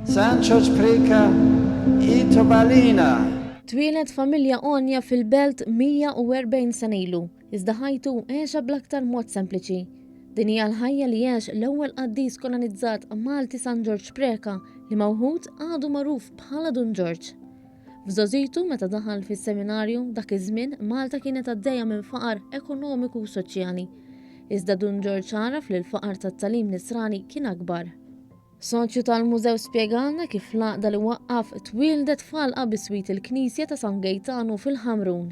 San George Preka Itobalina. Twieled familja Onja fil-belt 140 sena ilu, iżda ħajtu għexa bl-aktar mod sempliċi. Din hija l-ħajja li għex l-ewwel qaddis kolonizzat Malti San George Preka li mawħud għadu magħruf bħala Dun George. F'żożitu meta daħal fis-seminarju dak iż-żmien Malta kienet għaddejja minn faqar ekonomiku u soċjali. Iżda Dun George għaraf li l-faqar tat-talim nisrani kien akbar. Soċju tal-mużew spjegalna kif laqda li waqqaf twieldet falqa biswit il-Knisja ta' San Gejtanu fil-Ħamrun.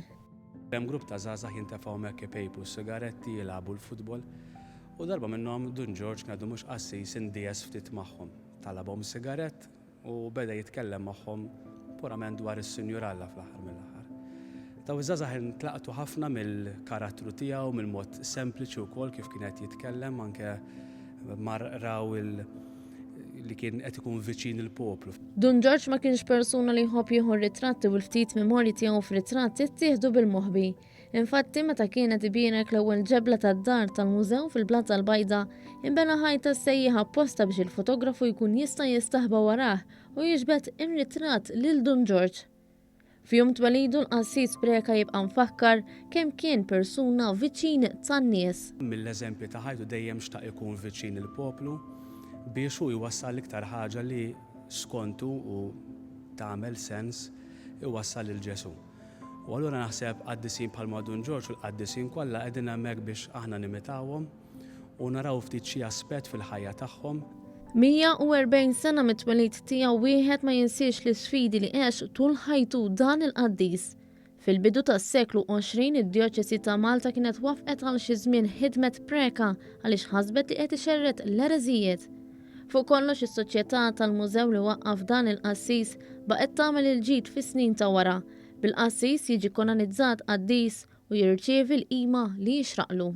Hemm grupp ta' żgħażagħ jintefgħu hemmhekk ipejpu s-sigaretti, jilagħbu l-futbol u darba minnhom Dun George ngħidu mhux qassis indies ftit magħhom. Talabhom sigarett u beda jitkellem magħhom purament dwar is-Sinjur Alla fl-aħħar mill-aħħar. Taw iż-żgħażagħ intlaqtu ħafna mill-karattru tiegħu, mill-mod sempliċi wkoll kif kien qed jitkellem anke marraw li kien qed ikun viċin il-poplu. Dun George ma kienx persuna li jħobb jieħu ritratti u l-ftit memorji tiegħu f'ritratti ttieħdu bil-moħbi. Infatti meta kienet ibienek l-ewwel ġebla tad-dar tal-mużew fil-Blat tal-Bajda, inbena ħajta sejjaħ apposta biex il-fotografu jkun jista' jistaħba warah u jiġbed ritratt lil Dun George. F'jum twelidu l-qassis Preka jibqa' mfakkar kemm kien persuna viċin tan-nies. Mill-eżempji ta' ħajtu dejjem xtaq ikun viċin il-poplu biex hu jwassal iktar ħaġa li skontu u tagħmel sens iwassal lil Ġesu. U allura naħseb qaddisin bħal Dun George u l-qaddisin kollha qegħdin hemmhekk biex aħna nimitawhom u naraw ftit xi aspett fil-ħajja tagħhom. 140 sena mit-twelid tiegħu wieħed ma jinsiex l-isfidi li għex tul ħajtu dan il-qaddis. Fil-bidu tas-seklu 20 id-Djoċesi ta' Malta kienet wafqet għal xi żmien ħidmet Preka għaliex ħasbet li qed ixerret l-ereżijiet. Fuq kollox is-soċjetà tal-mużew li waqqaf dan il-qassis baqgħet tagħmel il-ġid fis-snin ta' wara. Bil-qassis jiġi kolonizzat qaddis u jirċievi l-qima li jixraqlu.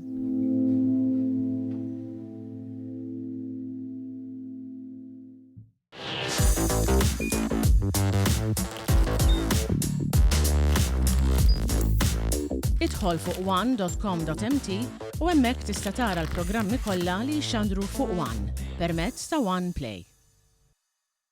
Idħol fuq one.com.mt u hemmhekk tista' tara l-programmi kollha li jxandru fuq One permezz ta' One Play.